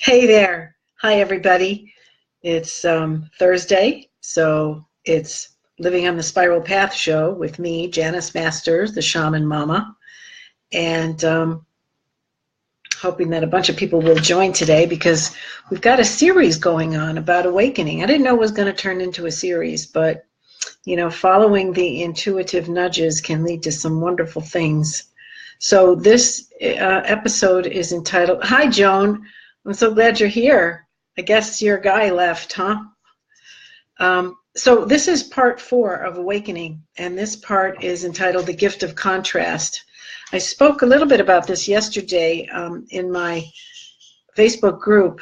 Hey there. Hi, everybody. It's Thursday, so it's Living on the Spiral Path show with me, Janice Masters, the Shaman Mama, and hoping that a bunch of people will join today because we've got a series going on about awakening. I didn't know it was going to turn into a series, but following the intuitive nudges can lead to some wonderful things. So this episode is entitled, Hi, Joan. I'm so glad you're here. I guess your guy left, huh? So this is part 4 of Awakening, and this part is entitled The Gift of Contrast. I spoke a little bit about this yesterday in my Facebook group,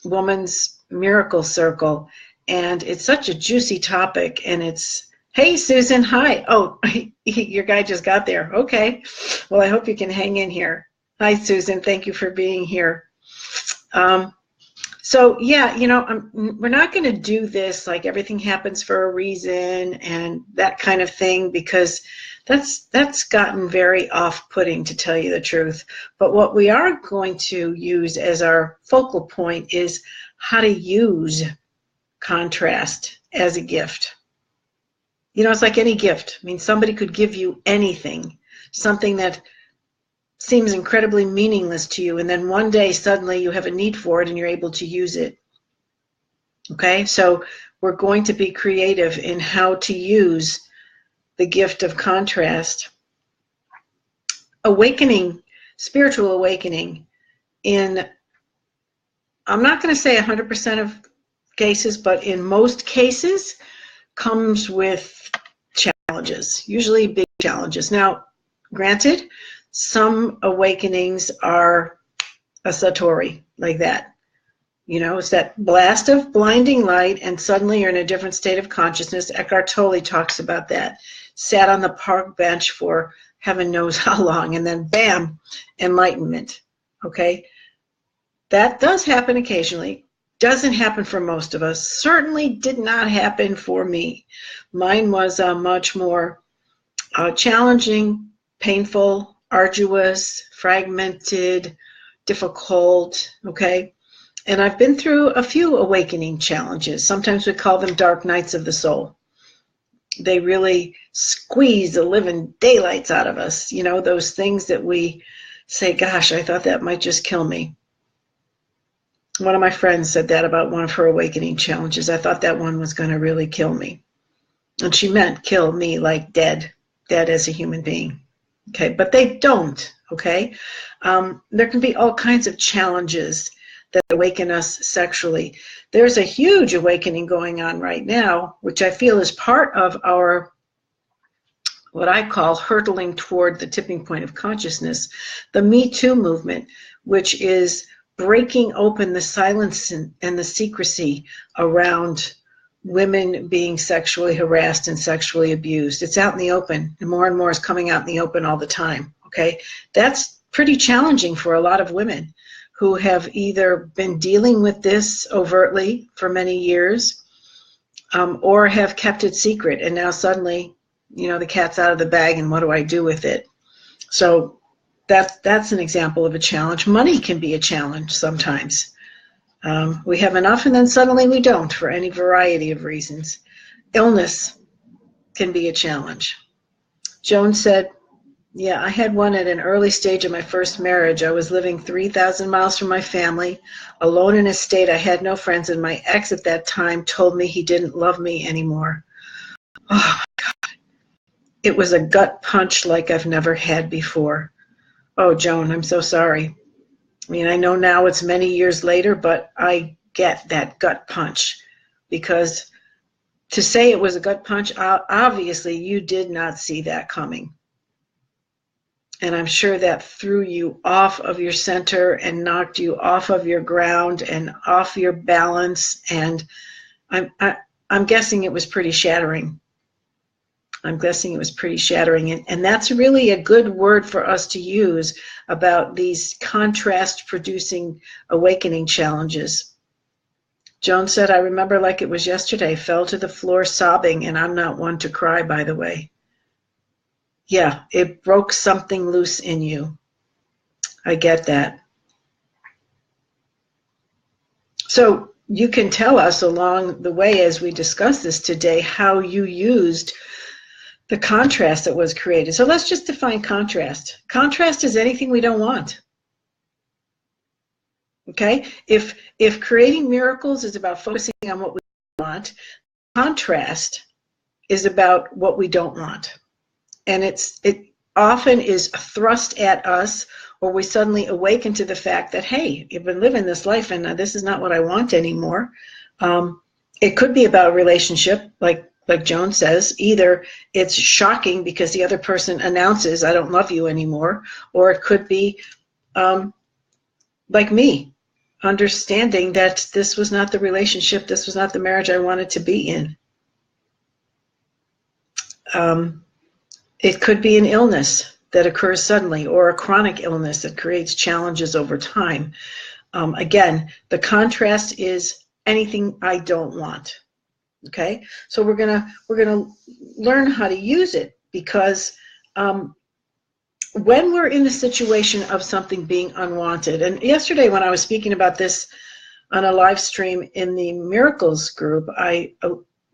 Woman's Miracle Circle, and it's such a juicy topic, and it's, hey, Susan, hi. Oh, your guy just got there. Okay. Well, I hope you can hang in here. Hi, Susan. Thank you for being here. So yeah, we're not going to do this like everything happens for a reason and that kind of thing, because that's gotten very off-putting, to tell you the truth. But what we are going to use as our focal point is how to use contrast as a gift. It's like any gift. I mean, somebody could give you anything, something that seems incredibly meaningless to you, and then one day suddenly you have a need for it and you're able to use it. Okay, so we're going to be creative in how to use the gift of contrast. Awakening, spiritual awakening, I'm not going to say 100% of cases, but in most cases comes with challenges, usually big challenges. Now, granted, some awakenings are a satori, like that. It's that blast of blinding light, and suddenly you're in a different state of consciousness. Eckhart Tolle talks about that. Sat on the park bench for heaven knows how long, and then bam, enlightenment. Okay? That does happen occasionally. Doesn't happen for most of us. Certainly did not happen for me. Mine was much more challenging, painful, arduous, fragmented, difficult, okay? And I've been through a few awakening challenges. Sometimes we call them dark nights of the soul. They really squeeze the living daylights out of us, those things that we say, gosh, I thought that might just kill me. One of my friends said that about one of her awakening challenges. I thought that one was going to really kill me. And she meant kill me like dead as a human being. Okay, but they don't, okay? There can be all kinds of challenges that awaken us sexually. There's a huge awakening going on right now, which I feel is part of our, what I call, hurtling toward the tipping point of consciousness, the Me Too movement, which is breaking open the silence and the secrecy around women being sexually harassed and sexually abused. It's out in the open, and more is coming out in the open all the time, okay? That's pretty challenging for a lot of women who have either been dealing with this overtly for many years or have kept it secret, and now suddenly, the cat's out of the bag, and what do I do with it? So that's an example of a challenge. Money can be a challenge sometimes. We have enough, and then suddenly we don't, for any variety of reasons. Illness can be a challenge. Joan said, yeah, I had one at an early stage of my first marriage. I was living 3,000 miles from my family, alone in a state I had no friends, and my ex at that time told me he didn't love me anymore. Oh, my God. It was a gut punch like I've never had before. Oh, Joan, I'm so sorry. I mean, I know now it's many years later, but I get that gut punch, because to say it was a gut punch, obviously you did not see that coming. And I'm sure that threw you off of your center and knocked you off of your ground and off your balance. And I'm guessing it was pretty shattering. And that's really a good word for us to use about these contrast-producing awakening challenges. Joan said, I remember like it was yesterday, fell to the floor sobbing, and I'm not one to cry, by the way. Yeah, it broke something loose in you. I get that. So you can tell us along the way as we discuss this today how you used the contrast that was created. So let's just define contrast. Contrast is anything we don't want. Okay? If creating miracles is about focusing on what we want, contrast is about what we don't want. And it often is thrust at us, or we suddenly awaken to the fact that, hey, you've been living this life and this is not what I want anymore. It could be about a relationship, like Joan says. Either it's shocking because the other person announces, I don't love you anymore, or it could be like me, understanding that this was not the relationship, this was not the marriage I wanted to be in. It could be an illness that occurs suddenly, or a chronic illness that creates challenges over time. Again, the contrast is anything I don't want. Okay, so we're gonna learn how to use it, because when we're in the situation of something being unwanted, and yesterday when I was speaking about this on a live stream in the Miracles group, I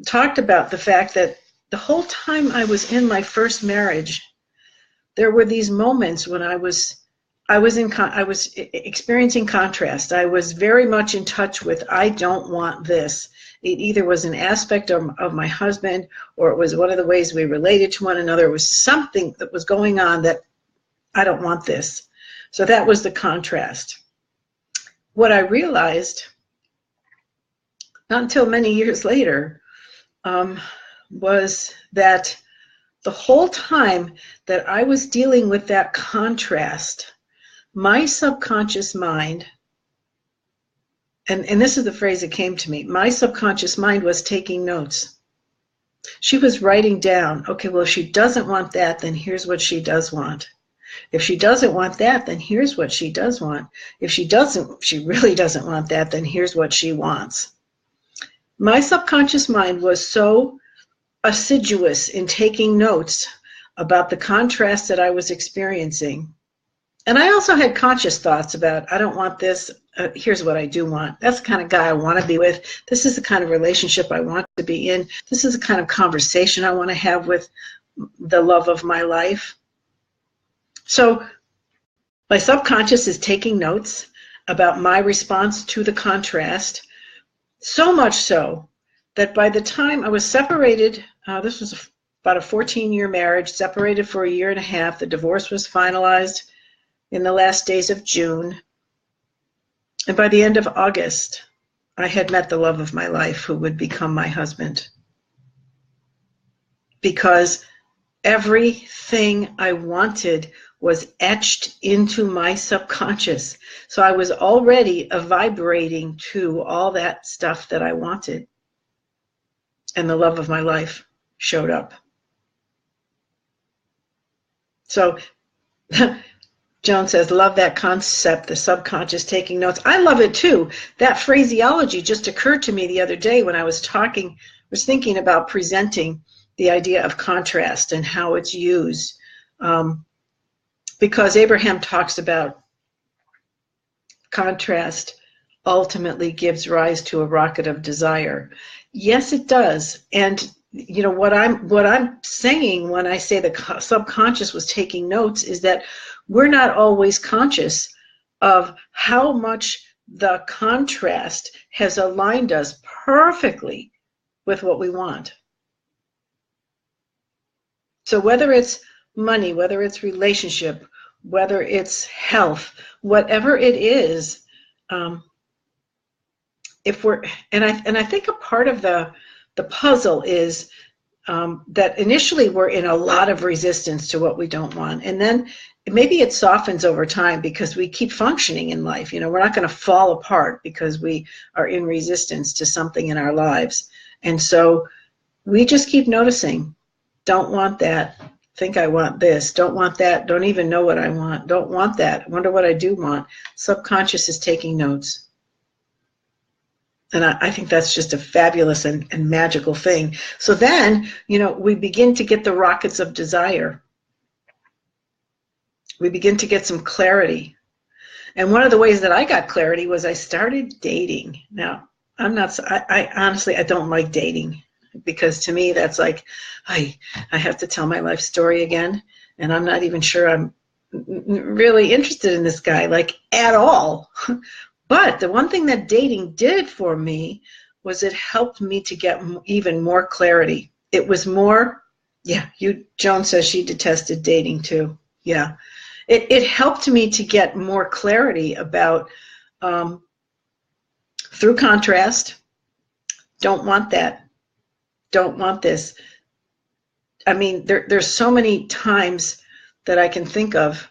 talked about the fact that the whole time I was in my first marriage, there were these moments when I was experiencing contrast. I was very much in touch with, I don't want this. It either was an aspect of my husband, or it was one of the ways we related to one another. It was something that was going on that I don't want this. So that was the contrast. What I realized, not until many years later, was that the whole time that I was dealing with that contrast, my subconscious mind, and this is the phrase that came to me, my subconscious mind was taking notes. She was writing down, okay, well, if she doesn't want that, then here's what she does want. If she doesn't want that, then here's what she does want. If she really doesn't want that, then here's what she wants. My subconscious mind was so assiduous in taking notes about the contrast that I was experiencing. And I also had conscious thoughts about, I don't want this, here's what I do want. That's the kind of guy I want to be with. This is the kind of relationship I want to be in. This is the kind of conversation I want to have with the love of my life. So my subconscious is taking notes about my response to the contrast, so much so that by the time I was separated, this was about a 14-year marriage, separated for a year and a half. The divorce was finalized in the last days of June. And by the end of August, I had met the love of my life, who would become my husband. Because everything I wanted was etched into my subconscious. So I was already vibrating to all that stuff that I wanted. And the love of my life showed up. So Joan says, love that concept, the subconscious taking notes. I love it too. That phraseology just occurred to me the other day when I was thinking about presenting the idea of contrast and how it's used. Because Abraham talks about contrast ultimately gives rise to a rocket of desire. Yes, it does. And you know what I'm saying when I say the subconscious was taking notes is that we're not always conscious of how much the contrast has aligned us perfectly with what we want. So whether it's money, whether it's relationship, whether it's health, whatever it is, if we're, and I think a part of the puzzle is that initially we're in a lot of resistance to what we don't want, and then maybe it softens over time because we keep functioning in life. You know, we're not going to fall apart because we are in resistance to something in our lives, and so we just keep noticing. Don't want that. Think I want this. Don't want that. Don't even know what I want. Don't want that. Wonder what I do want. Subconscious is taking notes. And I think that's just a fabulous and magical thing. So then, you know, we begin to get the rockets of desire. We begin to get some clarity. And one of the ways that I got clarity was I started dating. Now, I honestly, I don't like dating, because to me that's like, I have to tell my life story again, and I'm not even sure I'm really interested in this guy, like, at all. But the one thing that dating did for me was it helped me to get even more clarity. It was more, yeah, Joan says she detested dating too. Yeah. It helped me to get more clarity about, through contrast, don't want that, don't want this. I mean, there's so many times that I can think of,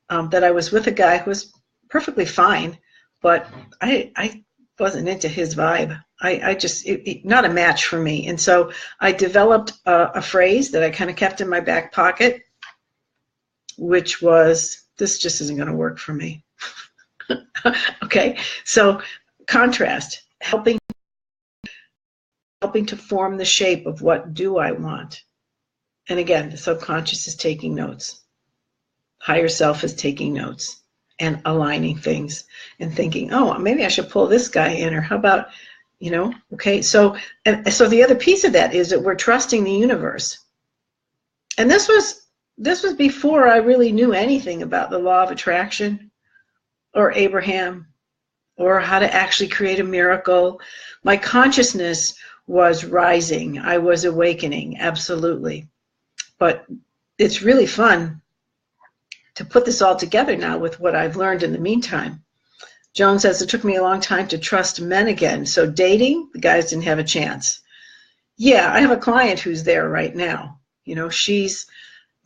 that I was with a guy who was perfectly fine, but I wasn't into his vibe. I just, not a match for me. And so I developed a phrase that I kind of kept in my back pocket, which was, this just isn't going to work for me. Okay, so contrast, helping to form the shape of what do I want. And again, the subconscious is taking notes. Higher self is taking notes and aligning things and thinking, oh, maybe I should pull this guy in, or how about, okay. So the other piece of that is that we're trusting the universe. And this was before I really knew anything about the law of attraction or Abraham or how to actually create a miracle. My consciousness was rising. I was awakening, absolutely. But it's really fun to put this all together now with what I've learned in the meantime. Joan says, it took me a long time to trust men again. So dating, the guys didn't have a chance. Yeah, I have a client who's there right now. She's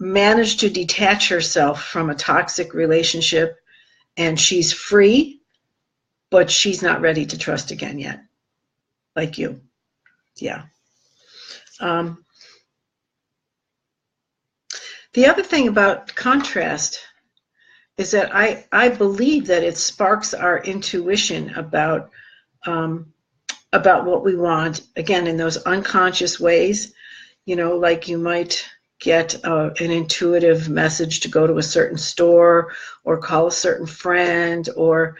managed to detach herself from a toxic relationship, and she's free, but she's not ready to trust again yet, like you. Yeah. The other thing about contrast is that I believe that it sparks our intuition about what we want, again, in those unconscious ways. Like you might get an intuitive message to go to a certain store or call a certain friend, or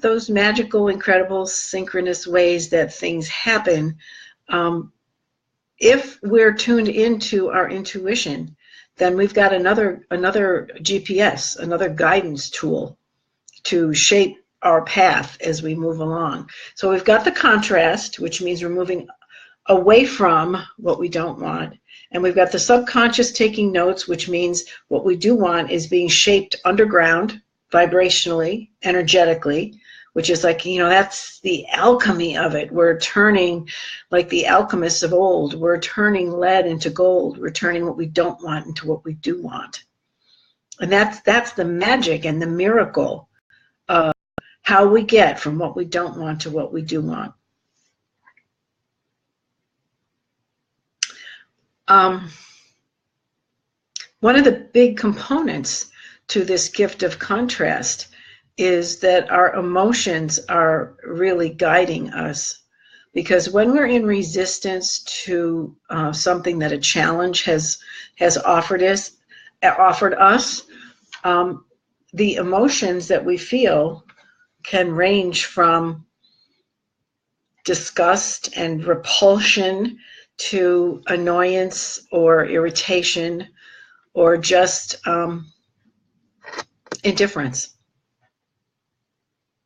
those magical, incredible, synchronous ways that things happen. If we're tuned into our intuition, then we've got another GPS, another guidance tool to shape our path as we move along. So we've got the contrast, which means we're moving away from what we don't want. And we've got the subconscious taking notes, which means what we do want is being shaped underground, vibrationally, energetically, which is like, that's the alchemy of it. We're turning, like the alchemists of old, we're turning lead into gold. We're turning what we don't want into what we do want. And that's the magic and the miracle of how we get from what we don't want to what we do want. One of the big components to this gift of contrast is that our emotions are really guiding us, because when we're in resistance to something that a challenge has offered us, the emotions that we feel can range from disgust and repulsion to annoyance or irritation or just indifference.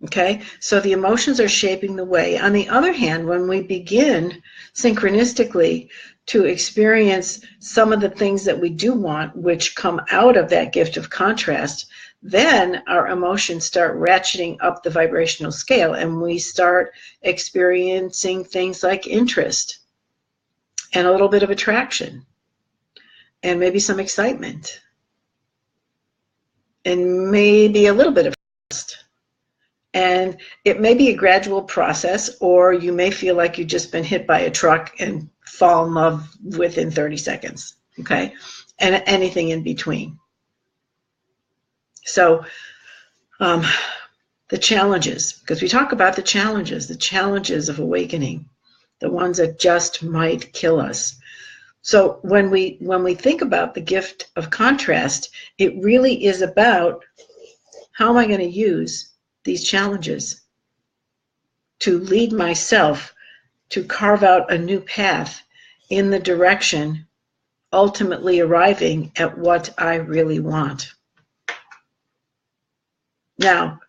Okay, so the emotions are shaping the way. On the other hand, when we begin synchronistically to experience some of the things that we do want, which come out of that gift of contrast, then our emotions start ratcheting up the vibrational scale, and we start experiencing things like interest and a little bit of attraction and maybe some excitement and maybe a little bit of trust. And it may be a gradual process, or you may feel like you've just been hit by a truck and fall in love within 30 seconds, okay? And anything in between. So the challenges, because we talk about the challenges of awakening, the ones that just might kill us. So when we think about the gift of contrast, it really is about how am I going to use these challenges to lead myself to carve out a new path in the direction ultimately arriving at what I really want? Now,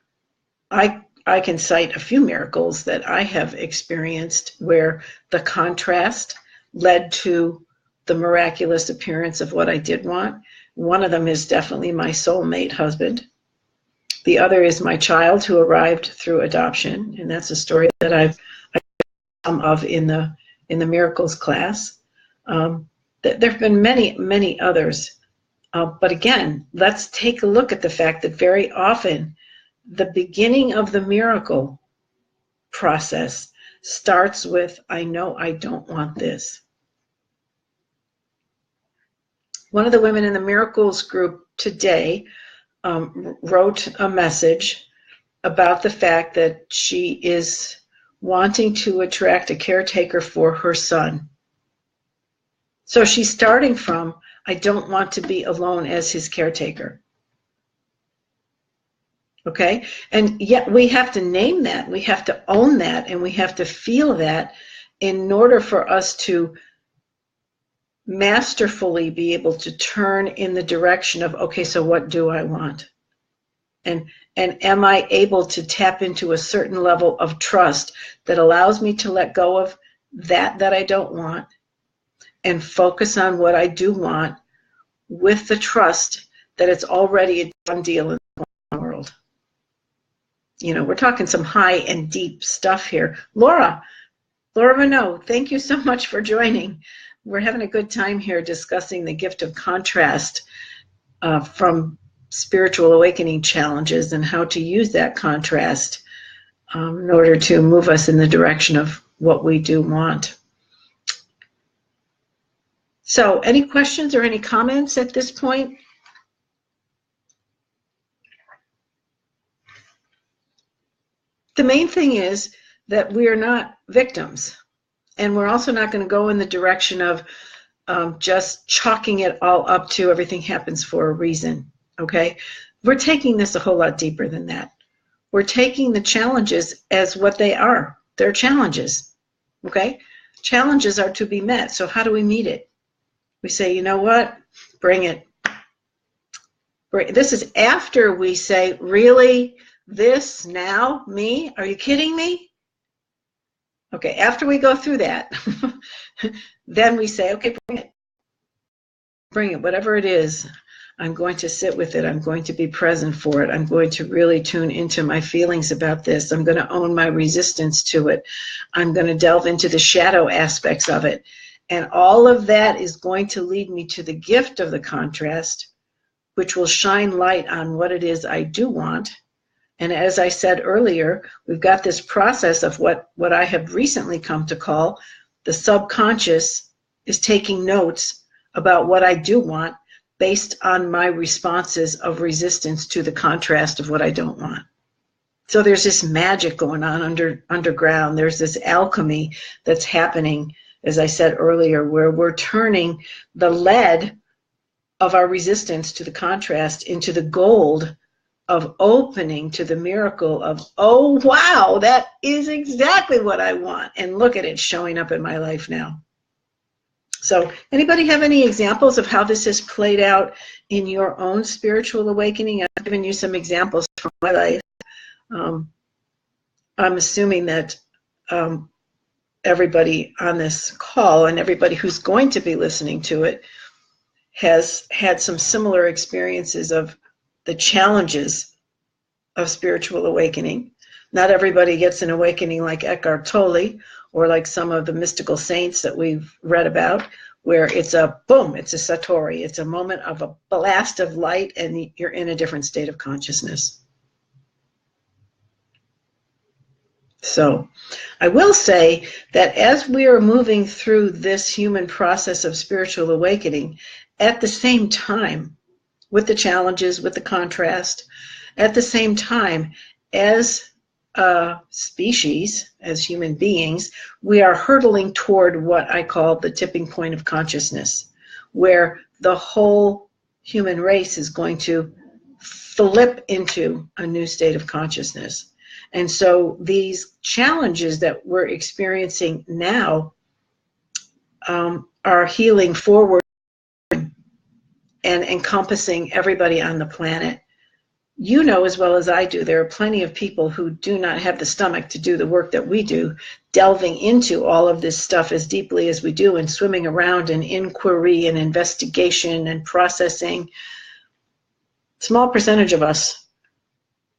I can cite a few miracles that I have experienced where the contrast led to the miraculous appearance of what I did want. One of them is definitely my soulmate husband. The other is my child who arrived through adoption, and that's a story that I've come of in the miracles class. There have been many others. But again, let's take a look at the fact that very often the beginning of the miracle process starts with, I know I don't want this. One of the women in the miracles group today wrote a message about the fact that she is wanting to attract a caretaker for her son. So she's starting from, I don't want to be alone as his caretaker. Okay? And yet we have to name that, we have to own that, and we have to feel that in order for us to masterfully be able to turn in the direction of, okay, so what do I want? And am I able to tap into a certain level of trust that allows me to let go of that I don't want and focus on what I do want with the trust that it's already a done deal in the world? You know, we're talking some high and deep stuff here. Laura Renaud, thank you so much for joining. We're having a good time here discussing the gift of contrast from spiritual awakening challenges and how to use that contrast in order to move us in the direction of what we do want. So, any questions or any comments at this point? The main thing is that we are not victims, and we're also not going to go in the direction of just chalking it all up to everything happens for a reason, okay? We're taking this a whole lot deeper than that. We're taking the challenges as what they are. They're challenges, okay? Challenges are to be met, so how do we meet it? We say, you know what? Bring it. This is after we say, really? This now? Me? Are you kidding me? Okay, after we go through that, then we say, okay, bring it. Bring it, whatever it is. I'm going to sit with it. I'm going to be present for it. I'm going to really tune into my feelings about this. I'm going to own my resistance to it. I'm going to delve into the shadow aspects of it. And all of that is going to lead me to the gift of the contrast, which will shine light on what it is I do want. And as I said earlier, we've got this process of what I have recently come to call the subconscious is taking notes about what I do want based on my responses of resistance to the contrast of what I don't want. So there's this magic going on underground. There's this alchemy that's happening, as I said earlier, where we're turning the lead of our resistance to the contrast into the gold of opening to the miracle of, oh, wow, that is exactly what I want. And look at it showing up in my life now. So anybody have any examples of how this has played out in your own spiritual awakening? I've given you some examples from my life. I'm assuming that everybody on this call and everybody who's going to be listening to it has had some similar experiences of the challenges of spiritual awakening. Not everybody gets an awakening like Eckhart Tolle or like some of the mystical saints that we've read about, where it's a boom, it's a satori, it's a moment of a blast of light and you're in a different state of consciousness. So I will say that as we are moving through this human process of spiritual awakening, at the same time, with the challenges, with the contrast, at the same time, as a species, as human beings, we are hurtling toward what I call the tipping point of consciousness, where the whole human race is going to flip into a new state of consciousness. And so these challenges that we're experiencing now are healing forward and encompassing everybody on the planet. You know as well as I do, there are plenty of people who do not have the stomach to do the work that we do, delving into all of this stuff as deeply as we do and swimming around in inquiry and investigation and processing. Small percentage of us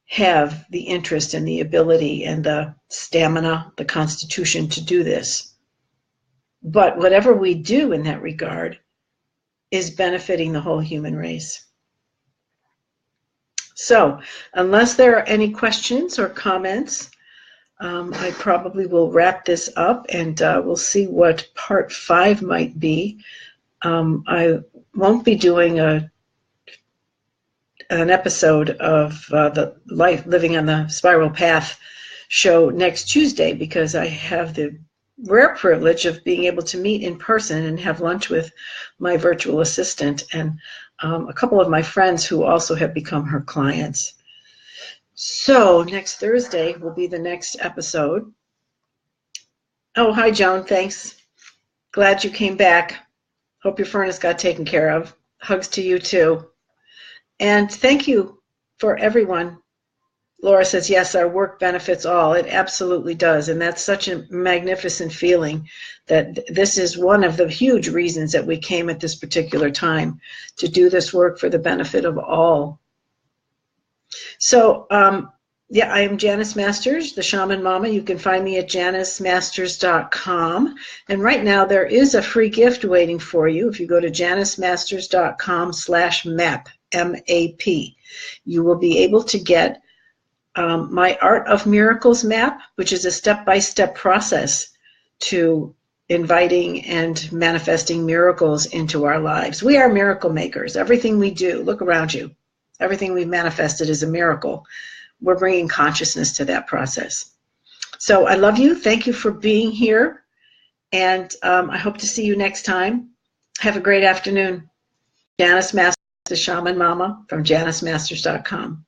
have the interest and the ability and the stamina, the constitution to do this. But whatever we do in that regard is benefiting the whole human race. So, unless there are any questions or comments, I probably will wrap this up, and we'll see what part 5 might be. I won't be doing an episode of the Living on the Spiral Path show next Tuesday, because I have the rare privilege of being able to meet in person and have lunch with my virtual assistant and a couple of my friends who also have become her clients. So next Thursday will be the next episode. Oh, hi, Joan. Thanks. Glad you came back. Hope your furnace got taken care of. Hugs to you, too. And thank you for everyone. Laura says, yes, our work benefits all. It absolutely does. And that's such a magnificent feeling that this is one of the huge reasons that we came at this particular time to do this work for the benefit of all. So, yeah, I am Janice Masters, the Shaman Mama. You can find me at janicemasters.com. And right now there is a free gift waiting for you. If you go to janicemasters.com/map, M-A-P, you will be able to get my Art of Miracles map, which is a step-by-step process to inviting and manifesting miracles into our lives. We are miracle makers. Everything we do, look around you, everything we've manifested is a miracle. We're bringing consciousness to that process. So I love you. Thank you for being here. And I hope to see you next time. Have a great afternoon. Janice Masters, the Shaman Mama from janicemasters.com.